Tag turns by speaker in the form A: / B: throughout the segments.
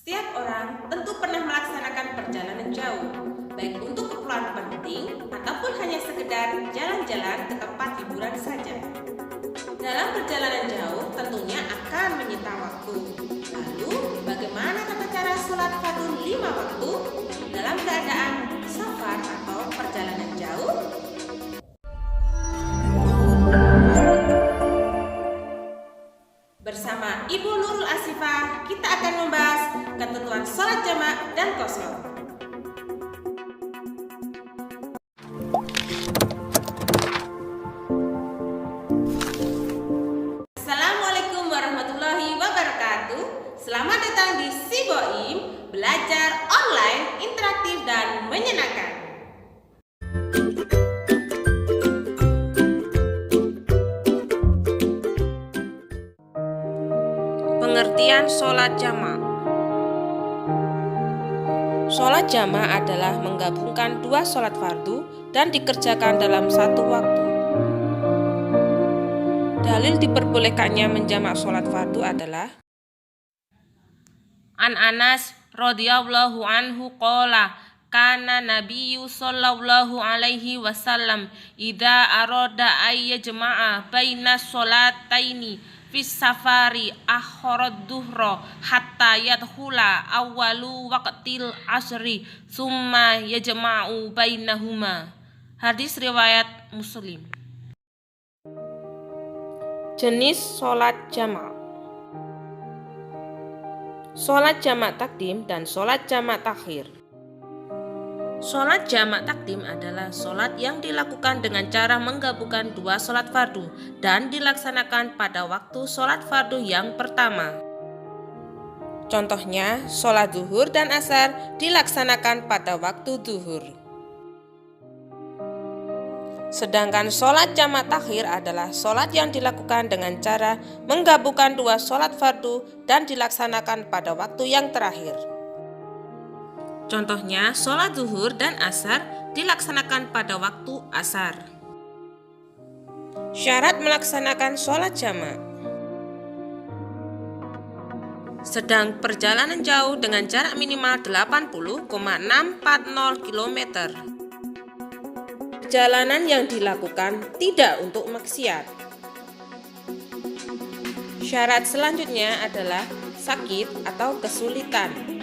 A: Setiap orang tentu pernah melaksanakan perjalanan jauh, baik untuk keperluan penting ataupun hanya sekedar jalan-jalan ke tempat hiburan saja. Dalam perjalanan jauh tentunya akan menyita waktu. Lalu, bagaimana tata cara sholat fardu 5 waktu dalam keadaan safar atau perjalanan jauh? Bersama Ibu Nurul Asifah, kita akan membahas ketentuan sholat jamak dan qashar. Assalamualaikum warahmatullahi wabarakatuh. Selamat datang di Siboim, belajar online, interaktif dan menyenangkan. Pengertian sholat jamak. Sholat jamak adalah menggabungkan dua sholat fardu dan dikerjakan dalam satu waktu. Dalil diperbolehkannya menjamak sholat fardu adalah An Anas radhiyallahu anhu qala kana nabiyyu sallallahu alaihi wasallam idza arada ay yajma'a baina sholataini fis safari akhirad duhra hatta yadkhula awwalu waqtil asri summa yajma'u bainahuma. Hadis riwayat Muslim. Jenis sholat jamak. Sholat jamak takdim dan sholat jamak takhir. Sholat jamak takdim adalah sholat yang dilakukan dengan cara menggabungkan dua sholat fardu dan dilaksanakan pada waktu sholat fardu yang pertama. Contohnya, sholat zuhur dan asar dilaksanakan pada waktu zuhur. Sedangkan sholat jamak takhir adalah sholat yang dilakukan dengan cara menggabungkan dua sholat fardu dan dilaksanakan pada waktu yang terakhir. Contohnya, sholat zuhur dan asar dilaksanakan pada waktu asar. Syarat melaksanakan sholat jamak. Sedang perjalanan jauh dengan jarak minimal 80,640 km. Perjalanan yang dilakukan tidak untuk maksiat. Syarat selanjutnya adalah sakit atau kesulitan.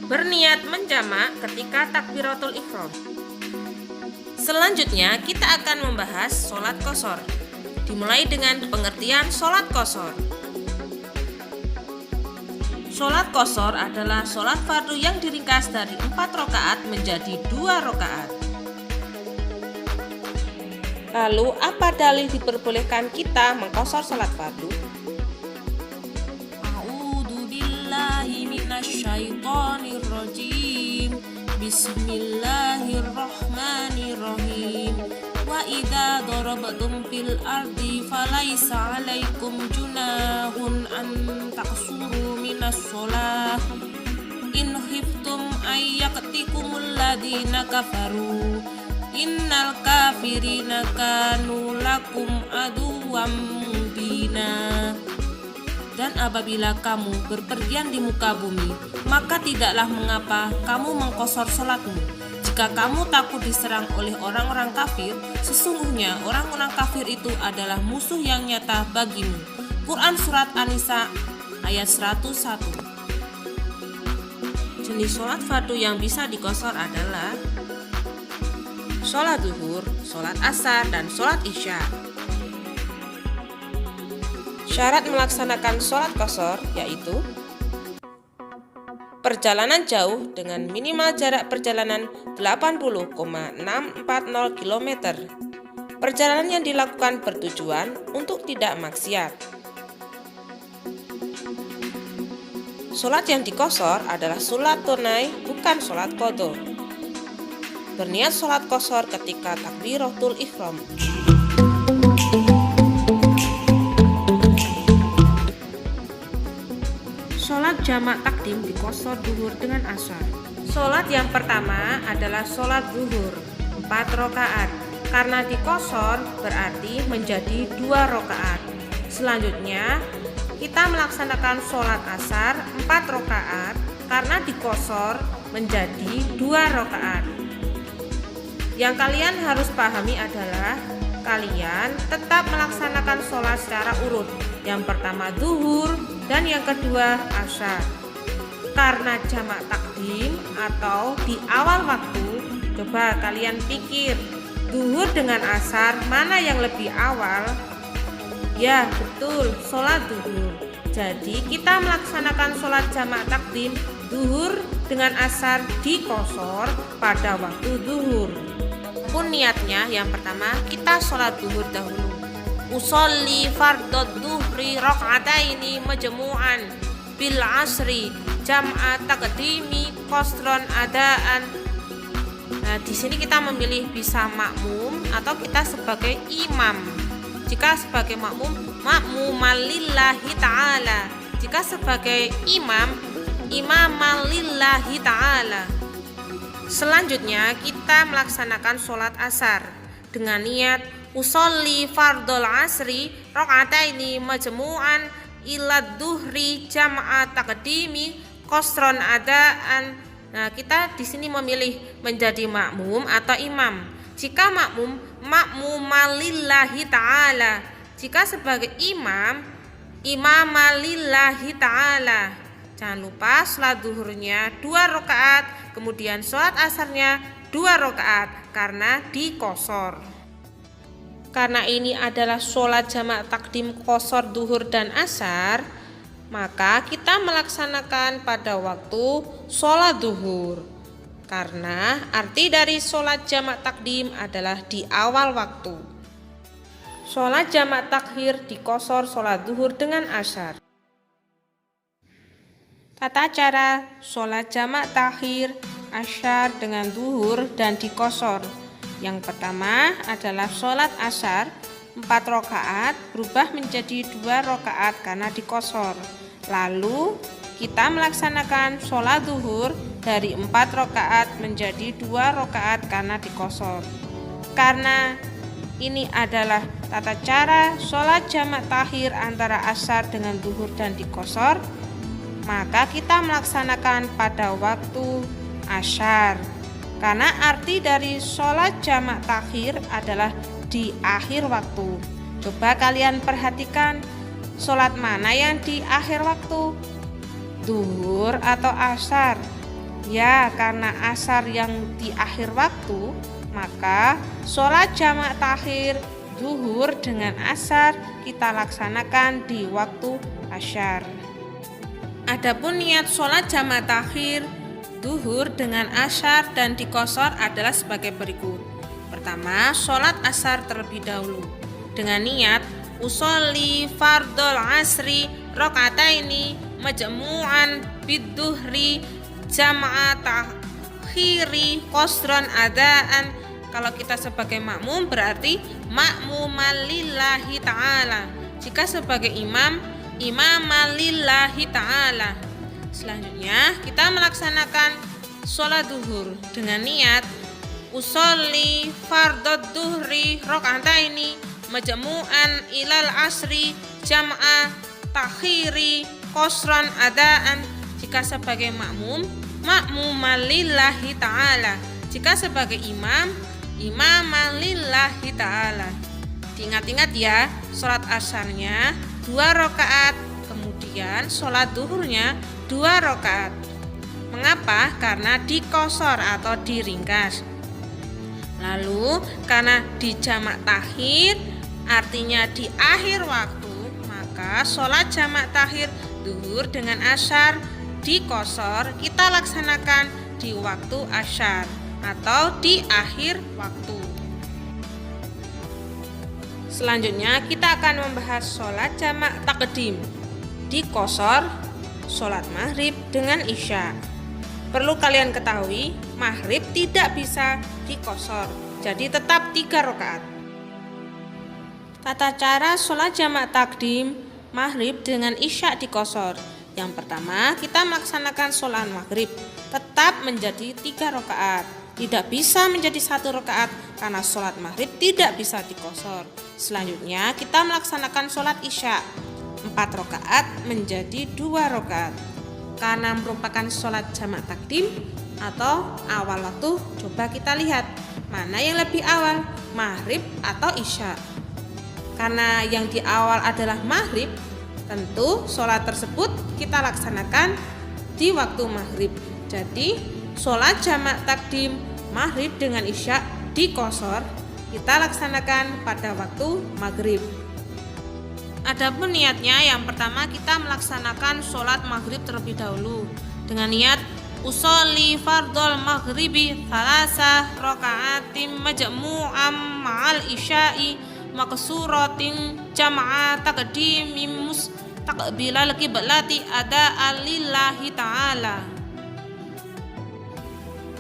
A: Berniat menjamak ketika takbiratul ihram. Selanjutnya kita akan membahas sholat qashar. Dimulai dengan pengertian sholat qashar. Sholat qashar adalah sholat fardu yang diringkas dari 4 rakaat menjadi 2 rakaat. Lalu apa dalil diperbolehkan kita mengqashar sholat fardu? Minasyaitonirrajim. Bismillahirrahmanirrahim. Wa idza darabtum fil ardi falaisa 'alaikum junahun an taqsuru minas shalah in khiftum ay yaqtikumul ladzina kafaru innal kafirina kanu lakum aduwwam mubina. Dan apabila kamu berpergian di muka bumi, maka tidaklah mengapa kamu mengqashar sholatmu. Jika kamu takut diserang oleh orang-orang kafir, sesungguhnya orang-orang kafir itu adalah musuh yang nyata bagimu. Quran Surat An-Nisa ayat 101. Jenis sholat fardu yang bisa diqashar adalah sholat zuhur, sholat asar, dan sholat isya. Syarat melaksanakan sholat qashar yaitu perjalanan jauh dengan minimal jarak perjalanan 80,640 km. Perjalanan yang dilakukan bertujuan untuk tidak maksiat. Sholat yang diqashar adalah sholat tunai, bukan sholat qadha. Berniat sholat qashar ketika takbiratul ihram. Sholat jamak takdim diqashar zuhur dengan asar. Sholat yang pertama adalah sholat zuhur 4 rakaat. Karena diqashar berarti menjadi 2 rakaat. Selanjutnya kita melaksanakan sholat asar 4 rakaat karena dikosor menjadi 2 rakaat. Yang kalian harus pahami adalah kalian tetap melaksanakan sholat secara urut. Yang pertama zuhur dan yang kedua asar. Karena jamak takdim atau di awal waktu, coba kalian pikir zuhur dengan asar mana yang lebih awal? Ya betul, sholat zuhur. Jadi kita melaksanakan sholat jamak takdim zuhur dengan asar dikosor pada waktu zuhur. Pun niatnya yang pertama kita sholat zuhur dahulu. Usolli fardod zuhri rakaataini majmu'an bil asri jam'a taqdimi qasron adaan. Nah, di sini kita memilih bisa makmum atau kita sebagai imam. Jika sebagai makmum, makmuman lillahi ta'ala. Jika sebagai imam, imaman lillahi ta'ala. Selanjutnya kita melaksanakan sholat asar dengan niat usolli fardol asri rakaataini majmu'an ila duhri jam'a taqdimi qasron adaan. Nah, kita di sini memilih menjadi makmum atau imam. Jika makmum, makmuman lillahi ta'ala. Jika sebagai imam, imaman lillahi ta'ala. Jangan lupa sholat zuhurnya 2 rakaat, kemudian sholat asarnya 2 rakaat karena dikosor. Karena ini adalah sholat jamak takdim kosor zuhur dan asar, maka kita melaksanakan pada waktu sholat zuhur. Karena arti dari sholat jamak takdim adalah di awal waktu. Sholat jamak takhir dikosor sholat zuhur dengan asar. Tata cara sholat jamak takhir asar dengan zuhur dan dikosor. Yang pertama adalah sholat asar 4 rakaat berubah menjadi 2 rakaat karena dikosor. Lalu kita melaksanakan sholat zuhur dari 4 rakaat menjadi 2 rakaat karena dikosor. Karena ini adalah tata cara sholat jamak takhir antara asar dengan zuhur dan dikosor, maka kita melaksanakan pada waktu asar. Karena arti dari sholat jamak takhir adalah di akhir waktu. Coba kalian perhatikan sholat mana yang di akhir waktu? Zuhur atau asar? Ya, karena asar yang di akhir waktu, maka sholat jamak takhir zuhur dengan asar kita laksanakan di waktu asar. Adapun niat sholat jamak takhir zuhur dengan asar dan dikosor adalah sebagai berikut. Pertama, sholat asar terlebih dahulu dengan niat usolli fardol asri rakaataini majmu'an bidduhri jam'a takhiri qasron adaan. Kalau kita sebagai makmum berarti makmuman lillahi ta'ala. Jika sebagai imam, imaman lillahi ta'ala. Selanjutnya kita melaksanakan sholat zuhur dengan niat usolli fardod duhri rakaataini majmu'an ilal asri jam'a takhiri qasron adaan. Jika sebagai makmum, makmuman lillahi ta'ala. Jika sebagai imam, imaman lillahi ta'ala. Diingat-ingat ya, sholat asarnya 2 rakaat, kemudian sholat zuhurnya 2 rakaat. Mengapa? Karena dikosor atau diringkas. Lalu karena di jamak takhir artinya di akhir waktu, maka sholat jamak takhir zuhur dengan asar dikosor kita laksanakan di waktu asar atau di akhir waktu. Selanjutnya kita akan membahas sholat jamak takdim dikosor sholat maghrib dengan isya. Perlu kalian ketahui, maghrib tidak bisa dikosor, jadi tetap 3 rakaat. Tata cara sholat jamak takdim maghrib dengan isya dikosor. Yang pertama, kita melaksanakan sholat maghrib tetap menjadi 3 rakaat. Tidak bisa menjadi 1 rakaat karena sholat maghrib tidak bisa dikosor. Selanjutnya kita melaksanakan sholat isya 4 rakaat menjadi 2 rakaat. Karena merupakan sholat jamak takdim atau awal waktu, coba kita lihat mana yang lebih awal, maghrib atau isya. Karena yang di awal adalah maghrib, tentu sholat tersebut kita laksanakan di waktu maghrib. Jadi sholat jamak takdim maghrib dengan isya dikosor kita laksanakan pada waktu maghrib. Adapun niatnya, yang pertama kita melaksanakan sholat maghrib terlebih dahulu dengan niat usolli fardol maghribi thalatha raka'atim majmu'am ma'al isya'i maksuratin jama'a taqdimi mustaqbilal qiblati ada lillahi ta'ala.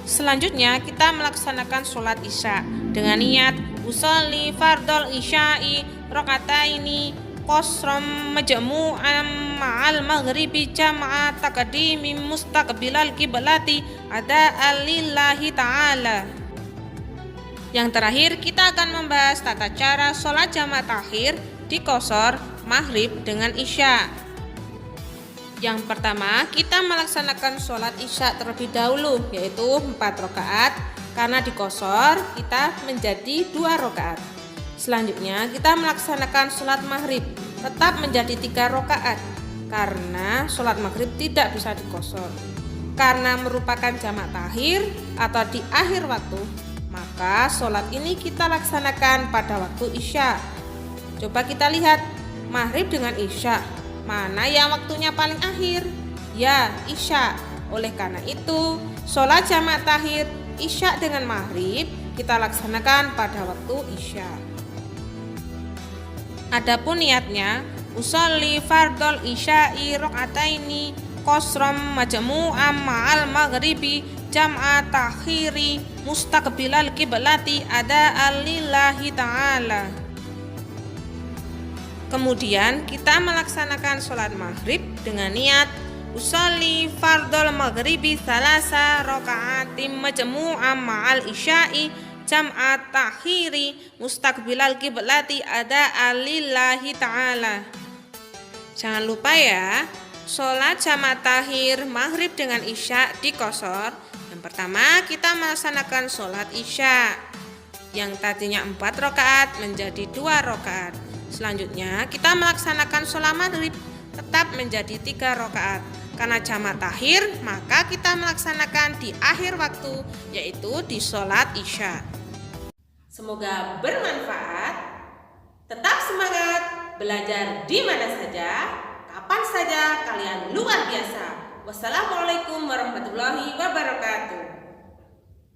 A: Selanjutnya kita melaksanakan sholat isya dengan niat usolli fardol isya'i raka'ataini qasram majmu'an ma'al maghribi jama'a taqdimi mustaqbilal qiblati ada lillahi ta'ala. Yang terakhir kita akan membahas tata cara sholat jamak takhir dikosor maghrib dengan isya. Yang pertama, kita melaksanakan sholat isya terlebih dahulu, yaitu 4 rakaat. Karena dikosor, kita menjadi 2 rakaat. Selanjutnya, kita melaksanakan sholat maghrib, tetap menjadi 3 rakaat. Karena sholat maghrib tidak bisa dikosor. Karena merupakan jamak takhir atau di akhir waktu, maka sholat ini kita laksanakan pada waktu isya. Coba kita lihat, maghrib dengan isya, mana yang waktunya paling akhir? Ya, isya. Oleh karena itu, sholat jamak takhir isya dengan maghrib kita laksanakan pada waktu isya. Adapun niatnya, usolli fardol isya'i raka'ataini qasram majmu'am ma'al maghribi jam'a takhiri mustaqbilal qiblati ada lillahi ta'ala. Kemudian kita melaksanakan sholat maghrib dengan niat usolli fardol maghribi thalatha raka'atim majmu'am ma'al isya'i jam'a takhiri mustaqbilal qiblati ada lillahi ta'ala. Jangan lupa ya, sholat jamak takhir maghrib dengan isya dikosor. Yang pertama kita melaksanakan sholat isya yang tadinya 4 rakaat menjadi 2 rakaat. Selanjutnya kita melaksanakan sholat maghrib tetap menjadi 3 rakaat. Karena jamak takhir, maka kita melaksanakan di akhir waktu, yaitu di sholat isya. Semoga bermanfaat. Tetap semangat belajar di mana saja, kapan saja kalian luar biasa. Wassalamualaikum warahmatullahi wabarakatuh.